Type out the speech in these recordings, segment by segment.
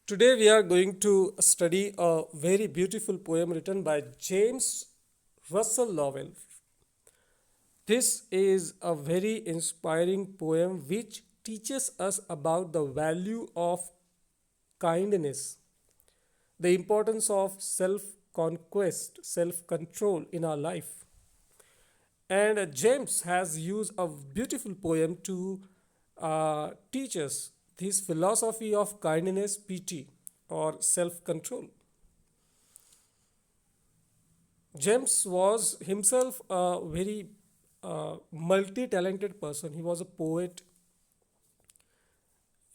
Today we are going to study a very beautiful poem written by James Russell Lowell. This is a very inspiring poem which teaches us about the value of kindness, the importance of self conquest, self control in our life. And James has used a beautiful poem to teach us this philosophy of kindness, pity, or self control. James was himself a very multi talented person. He was a poet,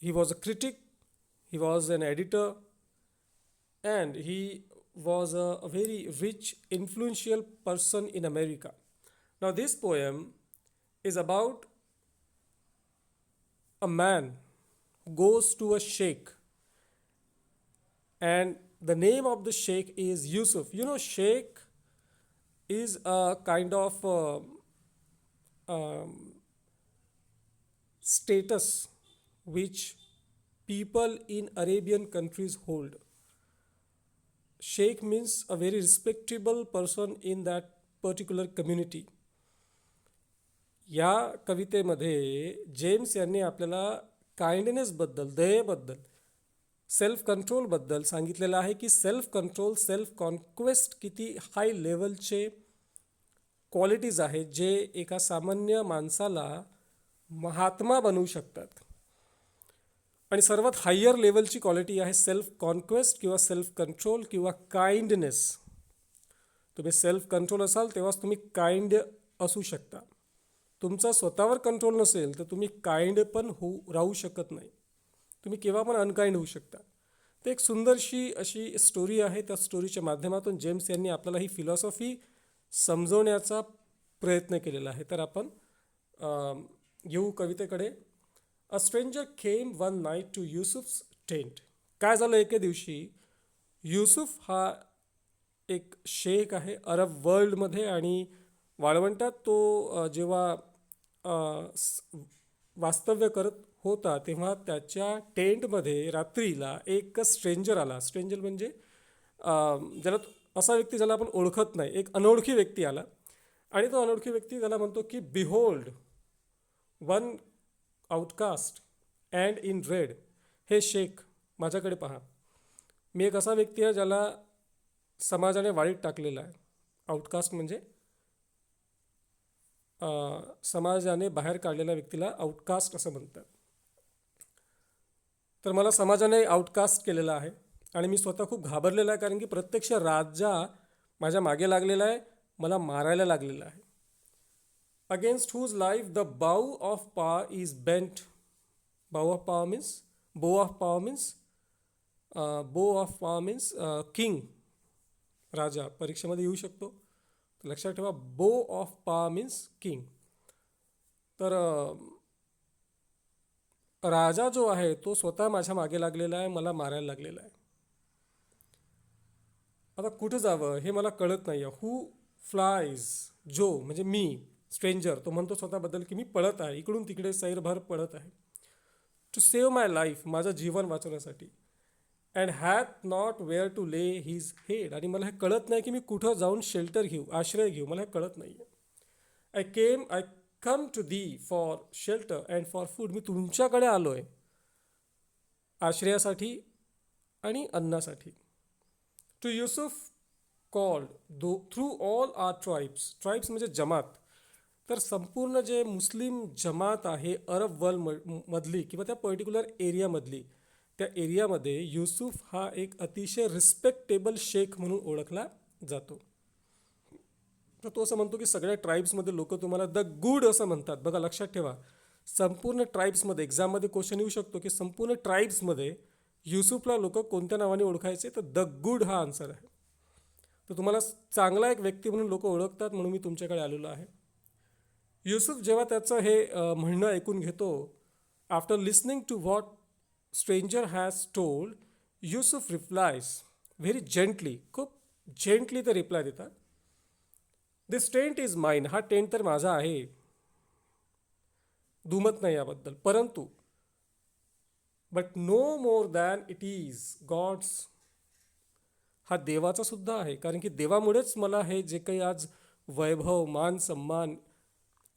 he was a critic, he was an editor, and he was a very rich, influential person in America. Now, this poem is about a man who goes to a sheikh, and the name of the sheikh is Yusuf. You know, sheikh is a kind of um, status which people in Arabian countries hold. Sheikh means a very respectable person in that particular community. या कवितेमध्ये James यांनी आपल्याला काइंडनेसबद्दल, दयेबद्दल, self कंट्रोलबद्दल सांगितलेलं आहे की self control, self conquest किती हाय लेवलचे qualities आहेत जे एका सामान्य माणसाला महात्मा बनवू शकतात. आणि सर्वात हायर लेवलची क्वालिटी आहे सेल्फ कॉन्क्वेस्ट किंवा सेल्फ कंट्रोल किंवा काइंडनेस. तुम्ही सेल्फ कंट्रोल असाल तेव्हाच तुम्ही काइंड असू शकता. तुमचा स्वतःवर कंट्रोल नसेल तर तुम्ही काइंड पण राहू शकत नाही. तुम्ही केव्हा पण अनकाइंड होऊ शकता. ते एक सुंदरशी अशी स्टोरी आहे. त्या स्टोरीच्या माध्यमातून जेम्स यांनी आपल्याला ही फिलॉसॉफी समजवण्याचा प्रयत्न केलेला आहे. तर आपण येऊ कवितेकडे. A stranger came one night to Yusuf's tent. काय झालं एके दिवशी युसुफ हा एक शेख आहे अरब वर्ल्डमध्ये आणि वाळवंटात तो जेव्हा वास्तव्य करत होता तेव्हा त्याच्या टेंटमध्ये रात्रीला एक स्ट्रेंजर आला. स्ट्रेंजर म्हणजे ज्याला असा व्यक्ती ज्याला आपण ओळखत नाही, एक अनोळखी व्यक्ती आला आणि तो अनोळखी व्यक्ती त्याला म्हणतो की behold one outcast and in red. हे शेख माझ्याकडे पहा, मी एक असा व्यक्ती आहे ज्याला समाजाने वाळीत टाकलेला आहे. आउटकास्ट म्हणजे समाजाने बाहेर काढलेल्या व्यक्तीला आउटकास्ट असं म्हणतात. तर मला समाजाने आउटकास्ट केलेला आहे आणि मी स्वतः खूप घाबरलेला आहे कारण की प्रत्यक्ष राजा माझ्या मागे लागलेला आहे, मला मारायला लागलेला आहे. अगेन्स्ट हुज लाईफ द बाऊ ऑफ पॉवर इज बेंट. बाऊ ऑफ पॉवर मीन्स बो ऑफ पॉवर मीन्स बो ऑफ पॉवर मीन्स किंग, राजा परीक्षेमध्ये येऊ शकतो. लक्षात ठेवा, बो ऑफ पॉवर मीन्स किंग. तर राजा जो आहे तो स्वतः माझ्या मागे लागलेला आहे, मला मारायला लागलेला आहे. आता कुठं जावं हे मला कळत नाही आहे. हू फ्लायज, जो म्हणजे मी, स्ट्रेंजर तो म्हणतो स्वतःबद्दल की मी पळत आहे, इकडून तिकडे सैरभर पळत आहे. टू सेव्ह माय लाईफ, माझं जीवन वाचवण्यासाठी. अँड हॅथ नॉट वेअर टू ले हिज हेड, आणि मला हे कळत नाही की मी कुठं जाऊन शेल्टर घेऊ, आश्रय घेऊ, मला हे कळत नाही आहे. I come to thee for shelter and for food. मी तुमच्याकडे आलो आहे आश्रयासाठी आणि अन्नासाठी. To Yusuf called through all our tribes. Tribes म्हणजे जमात. तर संपूर्ण जे मुस्लिम जमात आहे अरब वर्ल्ड मधली किंवा त्या पर्टिक्युलर एरियामधली, त्या एरियामध्ये युसुफ हा एक अतिशय रिस्पेक्टेबल शेख म्हणून ओळखला जातो. तर तो असं म्हणतो की सगळ्या ट्राईब्समध्ये लोक तुम्हाला द गुड असं म्हणतात. बघा लक्षात ठेवा, संपूर्ण ट्राईब्समध्ये एक्झाममध्ये क्वेश्चन येऊ शकतो की संपूर्ण ट्राईब्समध्ये युसुफला लोक कोणत्या नावाने ओळखायचे, तर द गुड हा आन्सर आहे. तर तुम्हाला चांगला एक व्यक्ती म्हणून लोक ओळखतात म्हणून मी तुमच्याकडे आलेलो आहे. युसुफ जेव्हा त्याचं हे म्हणणं ऐकून घेतो, after listening to what stranger has told, Yusuf replies very gently. खूप जेंटली ते रिप्लाय देतात. This tent is mine. हा टेंट तर माझा आहे, दुमत नाही याबद्दल. परंतु but no more than it is God's. हा देवाचा सुद्धा आहे, कारण की देवामुळेच मला हे जे काही आज वैभव, मान, सन्मान,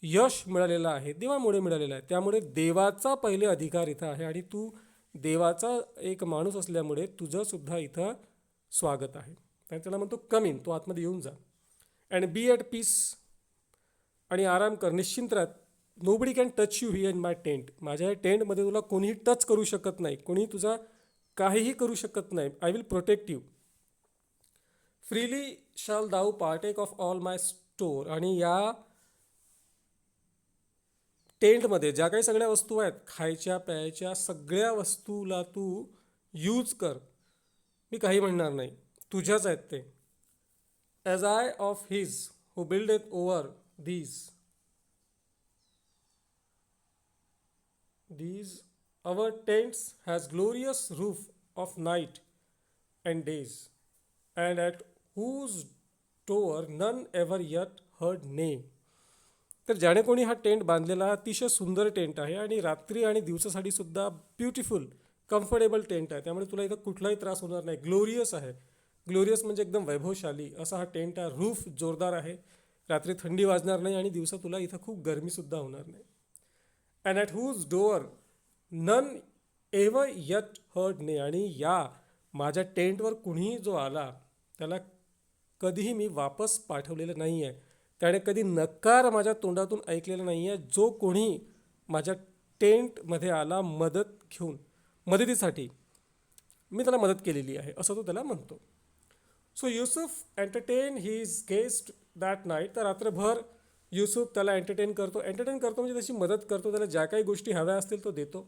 यश मिळालेलं आहे देवामुळे मिळालेलं आहे. त्यामुळे देवाचा पहिले अधिकार इथं आहे आणि तू देवाचा एक माणूस असल्यामुळे तुझं सुद्धा इथं स्वागत आहे. आणि त्याला म्हणतो कम इन, तो आतमध्ये येऊन जा. अँड बी ॲट पीस, आणि आराम कर, निश्चिंत राहा. Nobody can touch you here in my tent. माझ्या टेंटमध्ये तुला कोणीही टच करू शकत नाही, कोणी तुझा काहीही करू शकत नाही. I will protect you. Freely shall thou partake of all my store. आणि या टेंटमध्ये ज्या काही सगळ्या वस्तू आहेत, खायच्या प्यायच्या सगळ्या वस्तूला तू यूज कर. मी काही म्हणणार नाही, तुझ्याच आहेत ते. As I of his who build it over these our tents has glorious roof of night and days, and at whose door none ever yet heard nay. तर ज्याने कोणी हा टेंट बांधलेला अतिशय सुंदर टेंट आहे आणि रात्री आणि दिवसासाठी सुद्धा ब्युटिफुल कम्फर्टेबल टेंट आहे. त्यामुळे तुला इथं कुठलाही त्रास होणार नाही. ग्लोरियस आहे. ग्लोरियस म्हणजे एकदम वैभवशाली असा हा टेंट आहे. रूफ जोरदार आहे, रात्री थंडी वाजणार नाही आणि दिवसा तुला इथं खूप गरमीसुद्धा होणार नाही. And at whose door none ever yet heard nay. आणि या माझ्या टेंटवर कुणीही जो आला त्याला कधीही मी वापस पाठवलेलं नाही आहे. त्याने कधी नकार माझ्या तोंडातून ऐकलेला नाही आहे. जो कोणी माझ्या टेंटमध्ये आला मदत घेऊन, मदतीसाठी मी त्याला मदत केलेली आहे, असं तो त्याला म्हणतो. So Yusuf entertain his guest that night. तर रात्रभर युसुफ त्याला एंटरटेन करतो. एंटरटेन करतो म्हणजे त्याची मदत करतो, त्याला ज्या काही गोष्टी हव्या असतील तो देतो.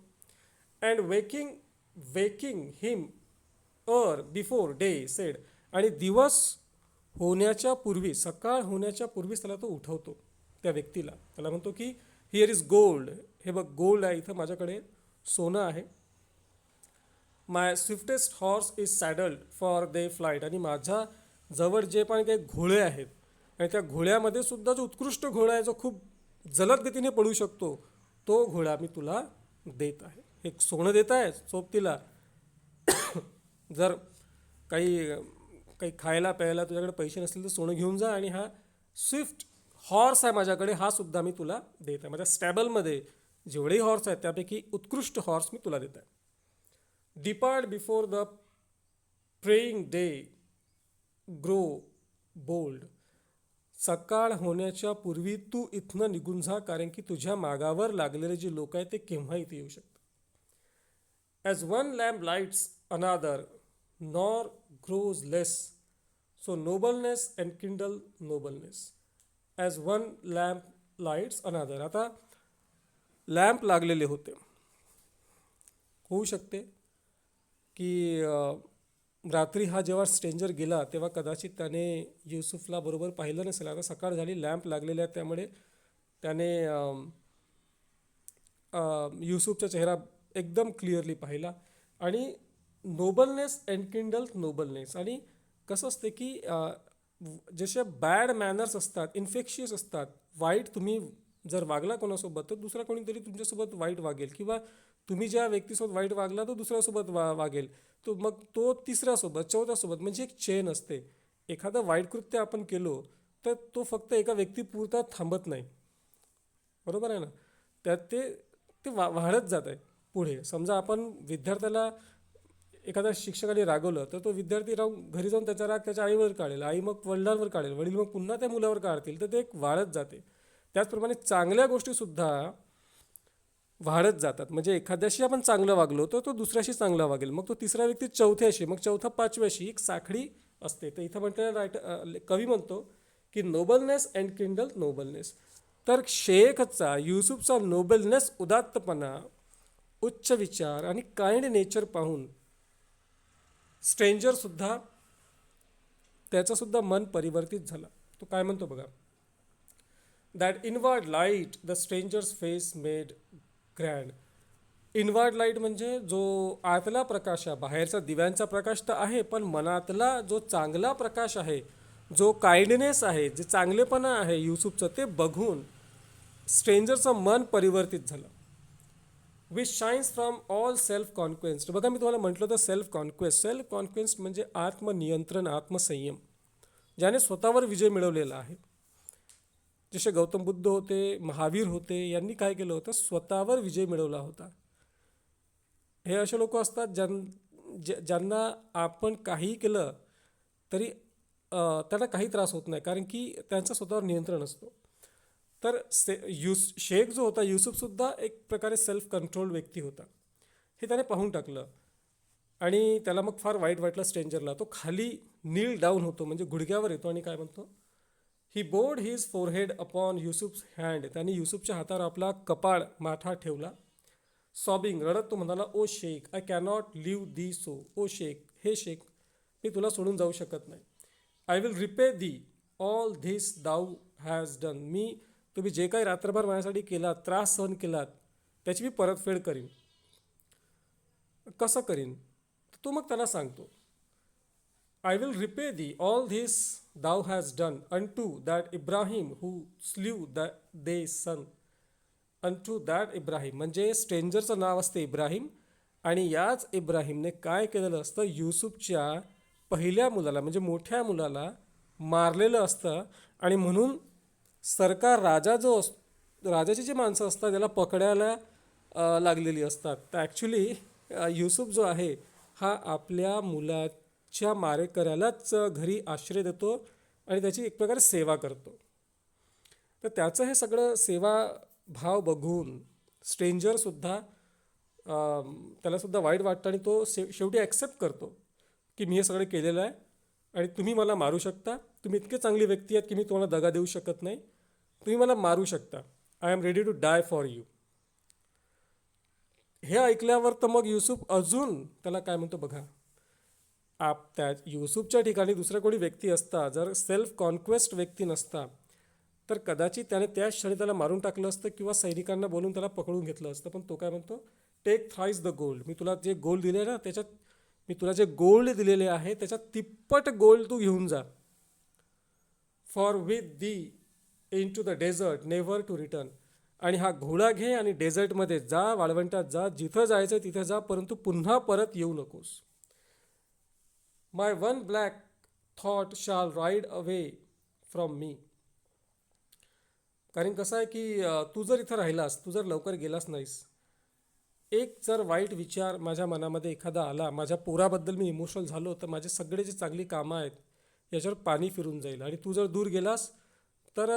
And waking him before day sed. आणि दिवस होण्याच्या पूर्वी, सकाळ होण्याच्या पूर्वीच त्याला तो उठवतो त्या व्यक्तीला. त्याला म्हणतो की हिअर इज गोल्ड. हे बघ गोल्ड आहे, इथं माझ्याकडे सोनं आहे. My swiftest horse is saddled for the flight. आणि माझ्या जवळ जे पण काही घोडे आहेत आणि त्या घोड्यामध्ये सुद्धा जो उत्कृष्ट घोडा आहे, जो खूप जलद गतीने पळू शकतो, तो घोडा मी तुला देत आहे. एक सोनं देत आहे सोबतीला. जर काही खायला प्यायला तुझ्याकडे पैसे नसतील तर सोनं घेऊन जा. आणि हा स्विफ्ट हॉर्स आहे माझ्याकडे, हा सुद्धा मी तुला देत आहे. माझ्या स्टॅबलमध्ये जेवढेही हॉर्स आहेत त्यापैकी उत्कृष्ट हॉर्स मी तुला देत आहे. Depart before the praying day grow bold. सकाळ होण्याच्या पूर्वी तू इथनं निघून जा, कारण की तुझ्या मागावर लागलेले जे लोक आहेत ते केव्हा इथे येऊ शकतात. As one lamp lights another nor grows less, so nobleness and kindle nobleness. As one lamp lights another. आता लॅम्प लागलेले होते, होऊ शकते की रात्री हा जेव्हा स्ट्रेंजर गेला तेव्हा कदाचित त्याने युसुफला बरोबर पाहिलं नसेल. आता सकाळ झाली, लॅम्प लागलेले आहेत, त्यामुळे त्याने युसुफचा चेहरा एकदम क्लिअरली पाहिला. आणि नोबलनेस एनकिंडल नोबलनेस. आणि कसं असते की जसे बॅड मॅनर्स असतात, इन्फेक्शियस असतात, वाईट तुम्ही जर वागला कोणासोबत तर दुसरा कोणीतरी तुमच्यासोबत वाईट वागेल, किंवा तुम्ही ज्या व्यक्तीसोबत वाईट वागला तो दुसऱ्यासोबत वागेल, तो मग तो तिसऱ्यासोबत, चौथ्यासोबत, म्हणजे एक चेन असते. एखादं वाईट कृत्य आपण केलो तर तो फक्त एका व्यक्तीपुरता थांबत नाही, बरोबर आहे ना. त्यात ते वाढत जात आहे पुढे. समजा आपण विद्यार्थ्याला एखाद्या शिक्षकाने रागवलं तर तो विद्यार्थी घरी जाऊन त्याचा राग त्याच्या आईवर काढेल, आई मग वडिलांवर काढेल, वडील मग पुन्हा त्या मुलावर काढतील, तर ते एक वाढत जाते. त्याचप्रमाणे चांगल्या गोष्टीसुद्धा वाढत जातात. म्हणजे एखाद्याशी आपण चांगलं वागलो तर तो दुसऱ्याशी चांगला वागेल, मग तो तिसरा व्यक्ती चौथ्याशी, मग चौथा पाचव्याशी, एक साखळी असते. तर इथं म्हणते कवी म्हणतो की नोबलनेस अँड किंडल नोबलनेस. तर शेखचा, युसुफचा नोबलनेस, उदात्तपणा, उच्च विचार आणि काइंड नेचर पाहून स्ट्रेंजरसुद्धा, त्याचंसुद्धा मन परिवर्तित झाला. तो काय म्हणतो बघा. That inward light the strangers face made grand. Inward light म्हणजे जो आतला प्रकाश आहे, बाहेरचा दिव्यांचा प्रकाश तर आहे, पण मनातला जो चांगला प्रकाश आहे, जो काइंडनेस आहे, जे चांगलेपणा आहे युसुफचं, ते बघून स्ट्रेंजरचं मन परिवर्तित झालं. Which shines from all self conquest. बघा मी तुम्हाला म्हटलं होतं सेल्फ कॉन्क्वेस्ट म्हणजे आत्मनियंत्रण, आत्मसंयम, ज्याने स्वतःवर विजय मिळवलेला आहे. जसे गौतम बुद्ध होते, महावीर होते, यांनी काय केलं होतं, स्वतःवर विजय मिळवला होता. हे असे लोक असतात ज्यांना आपण काहीही केलं तरी त्यांना काही त्रास होत नाही, कारण की त्यांचं स्वतःवर नियंत्रण असतं. तर शेख जो होता, युसुफसुद्धा एक प्रकारे सेल्फ कंट्रोल व्यक्ती होता. हे त्याने पाहून टाकलं आणि त्याला मग फार वाईट वाटलं स्ट्रेंजरला. तो खाली नील डाऊन होतो, म्हणजे गुडघ्यावर येतो आणि काय म्हणतो, he bowed his forehead upon Yusuf's hand. त्याने युसुफच्या हातावर आपला कपाळ, माथा ठेवला. सॉबिंग, रडत तो म्हणाला, O sheikh, I cannot leave thee so. O sheikh, हे शेख, मी तुला सोडून जाऊ शकत नाही. I will repay thee all this thou has done. तुम्ही जे काही रात्रभर माझ्यासाठी केलात, त्रास सहन केलात, त्याची मी परतफेड करीन. कसं करीन तो मग त्याला सांगतो. I will repay thee all this thou has done unto that Ibrahim who slew thy son. Unto that Ibrahim म्हणजे स्ट्रेंजरचं नाव असतं इब्राहिम, आणि याच इब्राहिमने काय केलेलं असतं, युसुफच्या पहिल्या मुलाला म्हणजे मोठ्या मुलाला मारलेलं असतं. आणि म्हणून सरकार, राजा जो राजाची जी माणसं असतात त्याला पकडायला लागलेली असतात. तर ॲक्च्युली युसुफ जो आहे हा आपल्या मुलाच्या मारेकऱ्यालाच घरी आश्रय देतो आणि त्याची एक प्रकारे सेवा करतो. तर त्याचं हे सगळं सेवा भाव बघून स्ट्रेंजरसुद्धा त्यालासुद्धा वाईट वाटतं आणि तो शेवटी ॲक्सेप्ट करतो की मी हे सगळं केलेलं आहे आणि तुम्ही मला मारू शकता. तुम्ही इतके चांगली व्यक्ती आहेत की मी तुम्हाला दगा देऊ शकत नाही. तुम्ही मला मारू शकता. I am ready to die for you. हे ऐकल्यावर तर मग युसुफ अजून त्याला काय म्हणतो बघा. त्या युसुफच्या ठिकाणी दुसरा कोणी व्यक्ती असता, जर सेल्फ कॉन्क्वेस्ट व्यक्ती नसता, तर कदाचित त्याने त्याच क्षणी त्याला मारून टाकलं असतं किंवा सैनिकांना बोलून त्याला पकडून घेतलं असतं. पण तो काय म्हणतो, टेक थ्राईस द गोल्ड. मी तुला जे गोल्ड दिले ना, त्याच्यात मी तुला जे गोल्ड दिलेले आहे त्याच्यात तिप्पट गोल्ड तू घेऊन जा. Forthwith thee into the desert never to return. आणि हा घोडा घे आणि डेझर्टमध्ये जा, वाळवंटात जा, जिथं जायचं तिथं जा, परंतु पुन्हा परत येऊ नकोस. माय वन ब्लॅक थॉट शाल राईड अवे फ्रॉम मी. कारण कसं आहे की तू जर इथं राहिलास, तू जर लवकर गेलास नाहीस, एक जर वाईट विचार माझ्या मनामध्ये एखादा आला, माझ्या पोराबद्दल मी इमोशनल झालो, तर माझे सगळे जे चांगली कामं आहेत याच्यावर पाणी फिरून जाईल. आणि तू जर दूर गेलास तर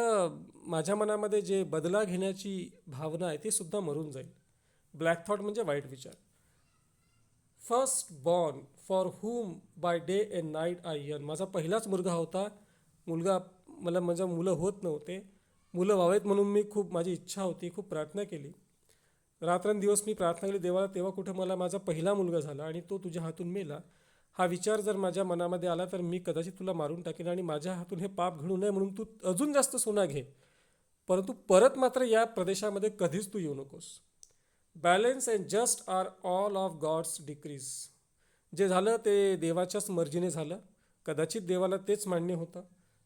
माझ्या मनामध्ये जे बदला घेण्याची भावना आहे ती सुद्धा मरून जाईल. ब्लॅक थॉट म्हणजे वाईट विचार. First born for whom by day and night I yearn. माझा पहिलाच मुलगा होता. मला माझ्या मुलं होत नव्हते. मुलं व्हावेत म्हणून मी माझी इच्छा होती, खूप प्रार्थना केली. रात्रंदिवस मी प्रार्थना केली देवाला, तेव्हा कुठं मला माझा पहिला मुलगा झाला आणि तो तुझ्या हातून मेला. हा विचार जर माझ्या मनामध्ये आला तर मी कदाचित तुला मारून टाकेन आणि माझ्या हातून हे पाप घडू नये म्हणून तू अजून जास्त सोना घे, परंतु परत मात्र या प्रदेशामध्ये कधीच तू येऊ नकोस. Balance and just are all of God's decrees. जे झालं ते देवाच्याच मर्जीने झालं. कदाचित देवाला तेच मान्य होतं.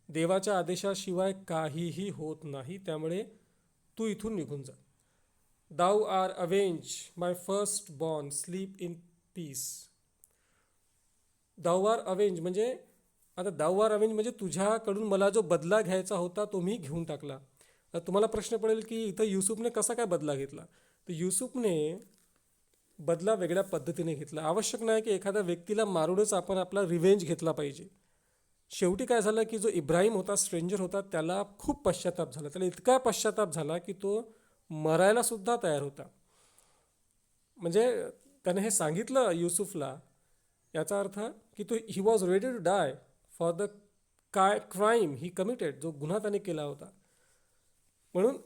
देवाच्या आदेशाशिवाय काहीही होत नाही. त्यामुळे तू इथून निघून जा. Thou art avenged my first born sleep in peace. Thou art avenged म्हणजे तुझ्याकडून मला जो बदला घ्यायचा होता तो मी घेऊन टाकला. तर तुम्हाला प्रश्न पडेल की इथं युसुफने कसा काय बदला घेतला. तर युसुफने बदला वेगळ्या पद्धतीने घेतला. आवश्यक नाही की एखाद्या व्यक्तीला मारूनच आपण आपला रिव्हेंज घेतला पाहिजे. शेवटी काय झालं की जो इब्राहिम होता, स्ट्रेंजर होता, त्याला खूप पश्चाताप झाला. त्याला इतका पश्चाताप झाला की तो मरायला सुद्धा तयार होता. म्हणजे त्याने हे सांगितलं युसुफला, याचा अर्थ की तो he was ready to die for the crime he committed. जो गुन्हा त्याने केला होता म्हणून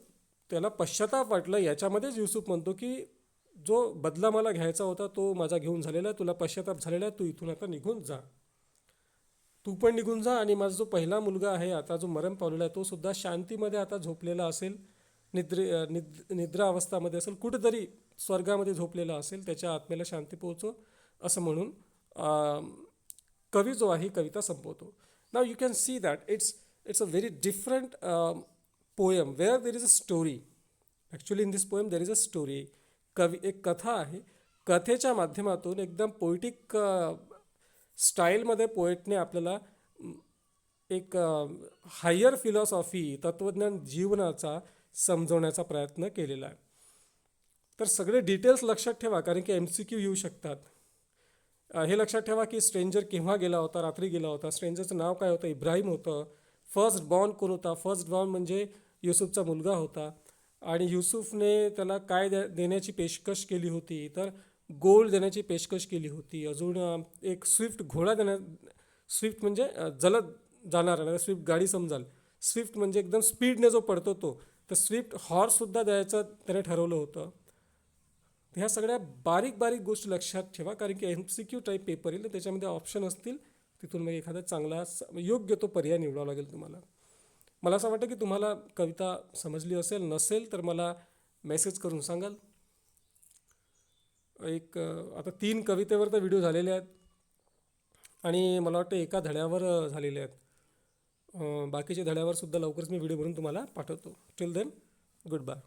त्याला पश्चाताप वाटलं. याच्यामध्येच युसुफ म्हणतो की जो बदला मला घ्यायचा होता तो माझा घेऊन झालेला आहे, तुला पश्चाताप झालेला आहे, तू इथून आता निघून जा. तू पण निघून जा आणि माझा जो पहिला मुलगा आहे आता जो मरण पावलेला आहे तो सुद्धा शांतीमध्ये आता झोपलेला असेल, निद्रा अवस्थामध्ये असेल, कुठेतरी स्वर्गामध्ये झोपलेला असेल, त्याच्या आत्म्याला शांती पोहोचो, असं म्हणून कवी जो आहे ही कविता संपवतो. Now you can see that it's a very different poem where there is a story. Actually in this poem there is a story एक कथा आहे. कथेच्या माध्यमातून एकदम पोएटिक स्टाईलमध्ये पोएटने आपल्याला एक हायर फिलॉसॉफी, तत्त्वज्ञान जीवनाचा समजवण्याचा प्रयत्न केलेला आहे. तर सगळे डिटेल्स लक्षात ठेवा, कारण की MCQ येऊ शकतात. हे लक्षात ठेवा की स्ट्रेंजर केव्हा गेला होता, रात्री गेला होता. स्ट्रेंजरचं नाव काय होतं? इब्राहिम होतं. फर्स्ट बॉर्न कोण होता? फर्स्ट बॉर्न म्हणजे युसुफचा मुलगा होता. आणि युसुफने त्याला काय देण्याची पेशकश केली होती? तर गोल्ड देण्याची पेशकश केली होती. अजून एक स्विफ्ट घोडा स्विफ्ट म्हणजे जलद जाणारा, नाही स्विफ्ट गाडी समजाल. स्विफ्ट म्हणजे एकदम स्पीडने जो पडतो तो. तर स्विफ्ट हॉर्ससुद्धा द्यायचं त्याने ठरवलं होतं. ह्या सगळ्या बारीक बारीक गोष्टी लक्षात ठेवा, कारण की MCQ टाईप पेपर येईल, त्याच्यामध्ये ऑप्शन असतील, तिथून मग एखादा चांगला योग्य तो पर्याय निवडावा लागेल तुम्हाला. मला असं वाटतं की तुम्हाला कविता समजली असेल. नसेल तर मला मेसेज करून सांगाल. आता 3 कवितेवर तर व्हिडिओ झालेले आहेत आणि मला वाटतं एका धड्यावर झालेले आहेत. बाकीच्या धड्यावर सुद्धा लवकरच मी व्हिडिओ बनवून तुम्हाला पाठवतो. Till then, good bye.